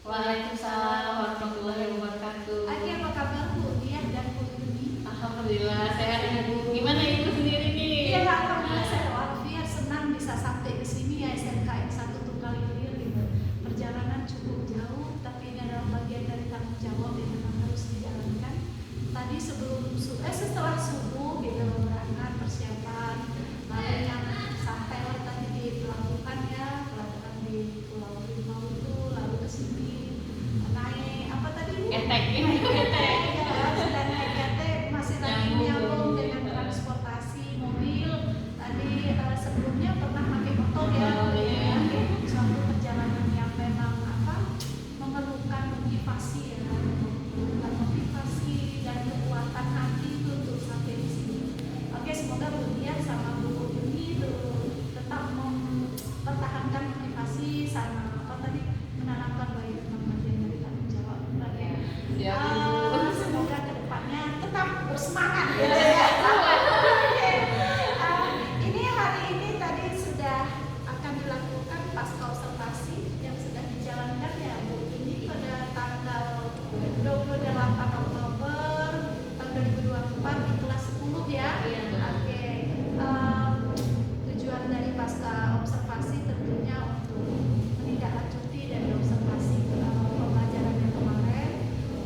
Waalaikumsalam warahmatullahi wabarakatuh. Agi, apa kabar Bu Dian dan Bu Yuni? Alhamdulillah sehat Ibu. Gimana Ibu sendiri nih? Iya, alhamdulillah sehat walafiat, senang bisa sampai di sini ya SMKN 1 Tunggal Ilir gitu. Perjalanan cukup jauh, tapi ini adalah bagian dari tanggung jawab yang memang harus dijalankan. Tadi setelah subuh gitu berangkat persiapan, lalu yang sampailah tadi di pelabuhan ya, pelabuhan di Pulau Rimau itu, lalu ke sini naik apa tadi Bu? Ketek. Naik ketek ya, sedang naik ketek masih lagi nyambung dengan transportasi mobil. Tadi sebelumnya pernah pakai motor ya, suatu perjalanan yang memang memerlukan motivasi ya, memerlukan motivasi dan kekuatan hati itu untuk sampai di sini. Oke, semoga Bu Dian sama Bu Yuni itu tetap mempertahankan motivasi sama menanamkan bagian dari tanggung jawab. Ya. Semoga kedepannya tetap bersemangat ya. Ini hari ini tadi sudah akan dilakukan pasca observasi yang sedang dijalankan ya Bu. Ini pada tanggal 28 Oktober tahun 2024 di kelas 10 ya. Iya. Oke. Tujuan dari pasca observasi tentunya untuk menindaklanjuti dari observasi pembelajaran yang kemarin,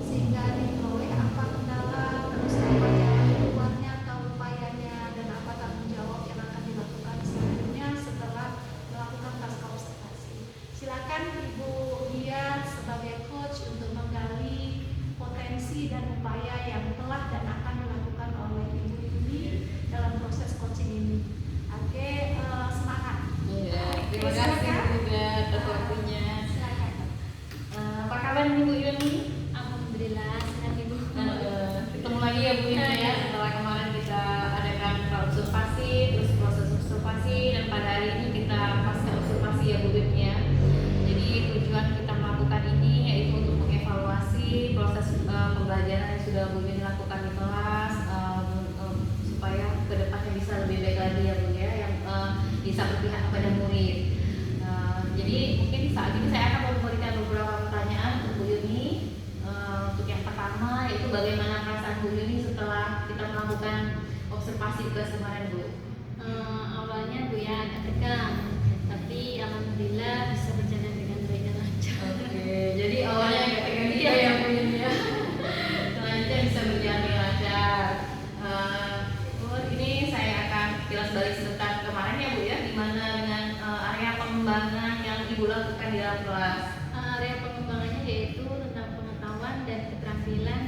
sehingga diperoleh apa kendala, terus apa jalan keluarnya atau upayanya, dan apa tanggung jawab yang akan dilakukan selanjutnya setelah melakukan pasca observasi. Silakan Ibu Dian sebagai coach untuk menggali potensi dan upaya yang telah dan akan dilakukan oleh Ibu Yuni dalam proses coaching ini. Oke, semangat. Iya, terima kasih Silakan. juga atas waktunya. Silakan. Apa kabar Ibu Yuni? Alhamdulillah sehat Ibu. Ketemu lagi ya Bu Yuni ya, setelah kemarin kita adakan observasi, terus proses observasi, dan pada hari ini kita pasca observasi ya Bu Yuni ya. Jadi tujuan kita melakukan ini yaitu untuk mengevaluasi proses pembelajaran yang sudah Bu Yuni lakukan di kelas, supaya kedepannya bisa lebih baik lagi ya Bu ya, yang bisa berpihak kepada murid. Jadi mungkin saat ini saya akan memberikan beberapa pertanyaan untuk Bu Yuni. Untuk yang pertama yaitu bagaimana perasaan Bu Yuni setelah kita melakukan observasi di kelas kemarin Bu? Awalnya Bu ya agak tegang, tapi alhamdulillah bisa berjalan dengan baik dan lancar. Oke, jadi awalnya agak tegang dia ya Bu Yuni ya. Selanjutnya bisa berjalan dengan lancar. Ini saya akan kilas balik sebentar kemarin ya Bu ya, gimana dengan area pengembangan yang Ibu lakukan di dalam kelas? Area pengembangannya yaitu tentang pengetahuan dan keterampilan,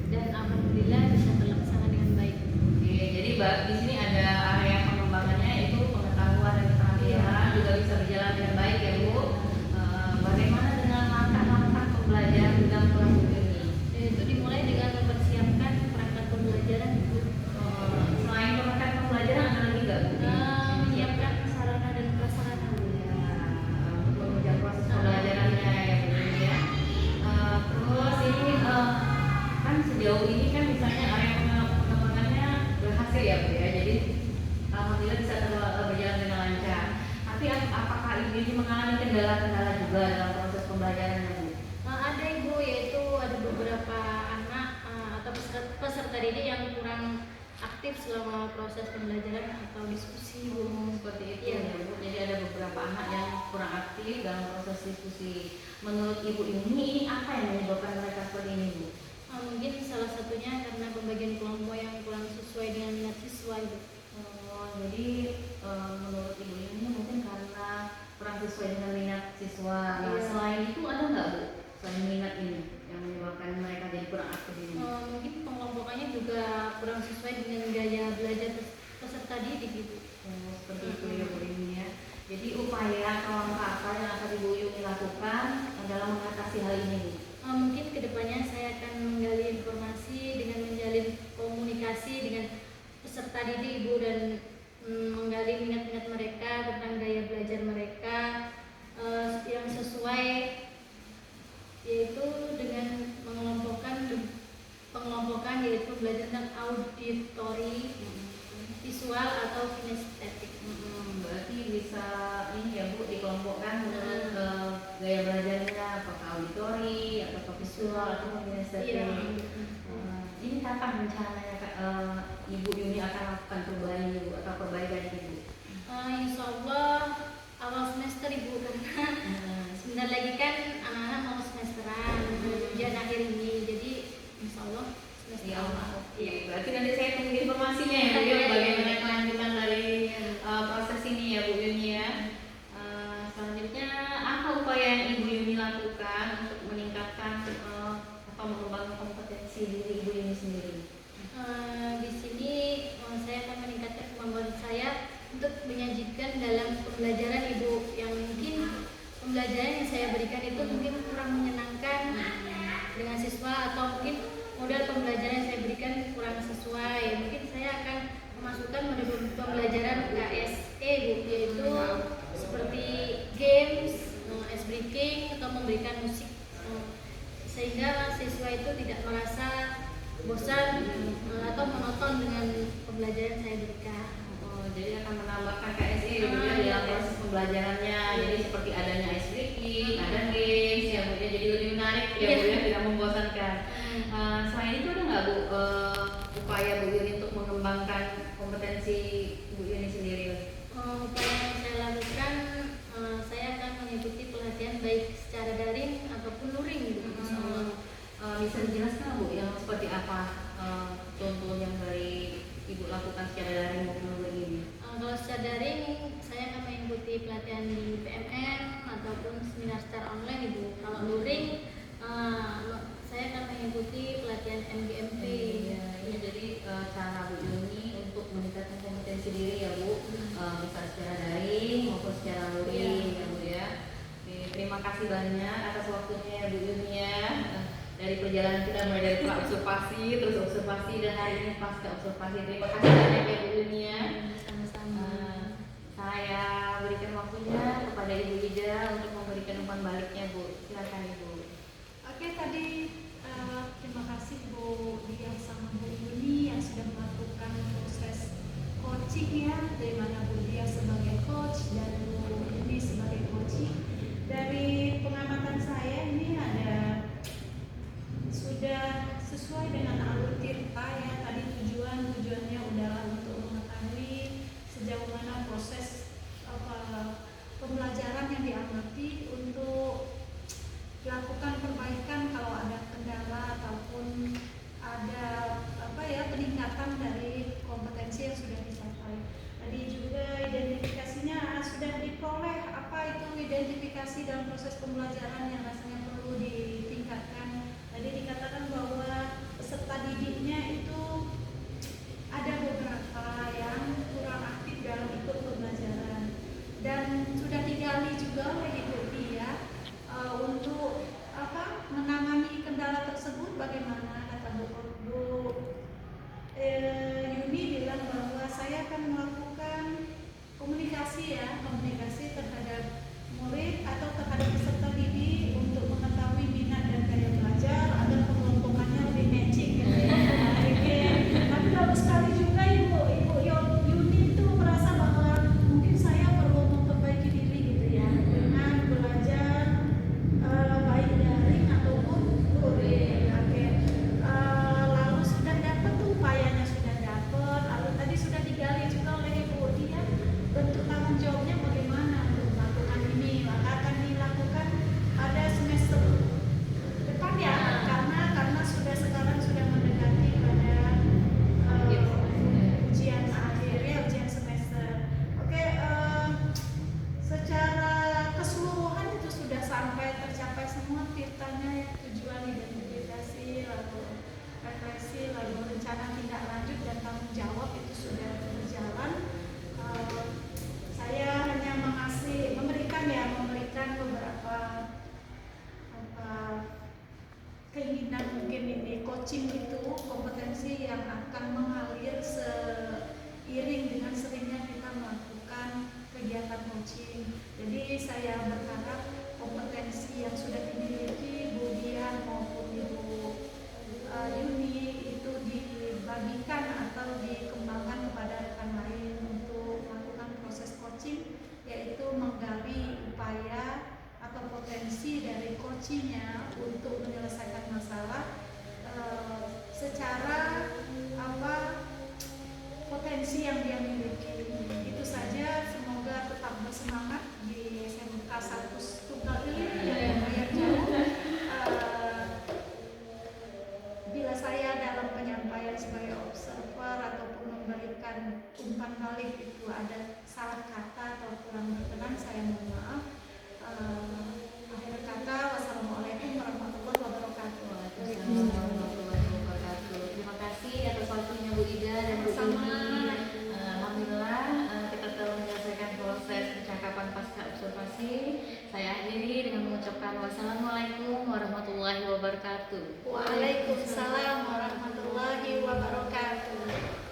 dan alhamdulillah bisa terlaksana dengan baik. Oke, jadi di sini ada area pengembangannya yaitu pengetahuan dan keterampilan juga bisa berjalan dengan baik ya Bu. Bagaimana dengan langkah-langkah pembelajaran di dalam kelas Bu ini? Yaitu dimulai dengan mempersiapkan perangkat pembelajaran Ibu. Selain perangkat pembelajaran ada lagi nggak Bu? Menyiapkan sarana dan prasarana Bu. Ya, untuk menunjang proses pembelajarannya ya Bu ya. Terus ini kan sejauh ini kan misalnya area pengembangannya berhasil ya Bu ya. Jadi alhamdulillah bisa berjalan dengan lancar. Tapi apakah ini mengalami kendala-kendala juga dalam proses pembelajarannya Bu? Ada Ibu, yaitu ada beberapa anak atau peserta didik yang kurang aktif selama proses pembelajaran atau diskusi Bu. Seperti itu ya Bu. Jadi ada beberapa anak yang kurang aktif dalam proses diskusi. Menurut Ibu ini apa yang menyebabkan mereka seperti ini Bu? Mungkin salah satunya karena pembagian kelompok yang kurang sesuai dengan minat siswa Ibu. Jadi menurut Ibu ini mungkin karena kurang sesuai dengan minat siswa. Nah, Iya. selain itu ada nggak Bu? Selain minat ini yang menyebabkan mereka jadi kurang aktif ini? Mungkin pengelompokannya juga kurang sesuai dengan gaya belajar peserta didik Ibu. Seperti itu ya Bu ini ya. Jadi upaya atau langkah apa yang akan Ibu Yuni lakukan dalam mengatasi hal ini Bu? Mungkin kedepannya saya akan menggali informasi dengan menjalin komunikasi dengan peserta didik Ibu, dan menggali minat-minat mereka tentang gaya belajar mereka yang sesuai, yaitu dengan pengelompokan yaitu belajar tentang auditory, visual atau kinestetik. Berarti bisa ini ya Bu dikelompokkan menurut gaya belajarnya, apakah auditori, apakah visual, atau kinestetik. Ini kapan rencananya Ibu Yuni akan lakukan perubahan Ibu atau perbaikan Ibu? Insya Allah awal semester Ibu, karena sebentar lagi kan anak-anak mau semesteran ujian akhir ini, jadi Insya Allah semester Ya, awal. iya. Berarti nanti saya tunggu informasinya ya, Bu, ya, bagaimana kelanjutan dari proses ini ya, Bu Yuni ya. Selanjutnya apa upaya yang Ibu Yuni lakukan untuk meningkatkan atau mengembangkan kompetensi diri Ibu Yuni sendiri? Di sini saya akan meningkatkan kemampuan saya untuk menyajikan dalam pembelajaran Ibu, yang mungkin pembelajaran yang saya berikan itu mungkin kurang menyenangkan dengan siswa, atau mungkin model pembelajaran yang saya berikan kurang sesuai. Mungkin saya akan memasukkan model pembelajaran KSE Bu, yaitu seperti games, ice breaking, atau memberikan musik, sehingga siswa itu tidak merasa bosan atau monoton dengan pembelajaran yang saya berikan. Jadi akan menambahkan KSE gitu ya dalam proses pembelajarannya. Jadi seperti adanya ice breaking, ada games ya Bu ya, jadi lebih menarik ya Bu ya, tidak membosankan. Selain itu ada nggak Bu upaya Bu Yuni untuk mengembangkan kompetensi Bu Yuni sendiri? Upaya yang saya lakukan, saya akan mengikuti pelatihan baik secara daring ataupun luring gitu. Bisa dijelaskan Bu yang seperti apa contoh yang dari Ibu lakukan secara daring maupun luring ini? Kalau secara daring, saya akan mengikuti pelatihan di PMM ataupun seminar secara online Ibu. Kalau luring, saya akan mengikuti pelatihan MGMP. Ya, ini jadi cara Bu Yuni untuk meningkatkan kompetensi diri ya Bu, bisa secara daring maupun secara luring ya Bu ya. Terima kasih banyak atas waktunya ya Bu Yuni ya. Dari perjalanan kita mulai dari pra observasi, terus observasi, dan hari ini pasca observasi. Terima kasih banyak ya Bu Yuni ya. Sama-sama. Saya berikan waktunya kepada Ibu Ida untuk memberikan umpan baliknya Bu. Silakan Ibu. Oke, tadi terima kasih Bu Dia sama Bu Yuni yang sudah melakukan proses coaching ya, dari mana Bu Dia sebagai coach dan Bu Yuni sebagai coaching. Dari pengamatan saya ini sudah sesuai dengan alur tirta ya. Tadi tujuannya adalah untuk mengetahui sejauh mana proses pembelajaran yang diamati untuk dilakukan perbaikan kalau ada kendala ataupun ada peningkatan dari kompetensi yang sudah dicapai. Tadi juga identifikasinya sudah diperoleh, apa itu identifikasi dalam proses pembelajaran yang rasanya perlu ditingkatkan. Tadi dikatakan bahwa peserta didiknya itu ada beberapa yang kurang aktif dalam ikut pembelajaran, dan sudah digali juga oleh Ibu Dia untuk menangani kendala tersebut. Bagaimana kata Bu Yuni bilang bahwa saya akan melakukan komunikasi terhadap murid atau terhadap peserta didik untuk mengetahui minat dan gaya belajar agar pengelompokannya lebih matching gitu ya. Tapi bagus sekali juga Ibu Yuni itu merasa bahwa mungkin saya perlu memperbaiki diri gitu ya, dengan belajar baik daring ataupun luring. Oke. Lalu sudah dapat tuh upayanya, sudah dapat. Lalu tadi sudah digali juga oleh Ibu Dia bentuk tanggung jawabnya bagaimana untuk melakukan ini. Maka akan dilakukan pada semester depan ya, karena sekarang sudah mendekati pada ujian akhir ya, ujian semester. Oke, secara keseluruhan itu sudah tercapai semua tirtanya ya, tujuan identifikasi, lalu refleksi, lalu rencana tindak lanjut dan tanggung jawab itu sudah berjalan. Saya hanya memberikan beberapa keinginan mungkin ini coaching itu kompetensi yang akan mengalir seiring dengan seringnya kita melakukan kegiatan coaching. Jadi saya berharap kompetensi yang sudah dimiliki Bu Dian maupun Ibu Yuni itu dibagikan atau dikembangkan kepada rekan lain untuk melakukan proses coaching, yaitu menggali upaya atau potensi mengcoachinya untuk menyelesaikan masalah secara potensi yang dia miliki. Itu saja, semoga tetap bersemangat di SMK 1 Tunggal ini yang lumayan jauh. Bila saya dalam penyampaian sebagai observer ataupun memberikan umpan balik itu ada salah kata atau kurang berkenan, saya mohon maaf. Akhir kata, wassalamualaikum warahmatullahi wabarakatuh. Waalaikumsalam warahmatullahi wabarakatuh. Terima kasih atas waktunya Bu Ida dan Bu Sama-sama. Ini. Alhamdulillah kita telah menyelesaikan proses percakapan pasca observasi. Saya akhiri dengan mengucapkan wassalamualaikum warahmatullahi wabarakatuh.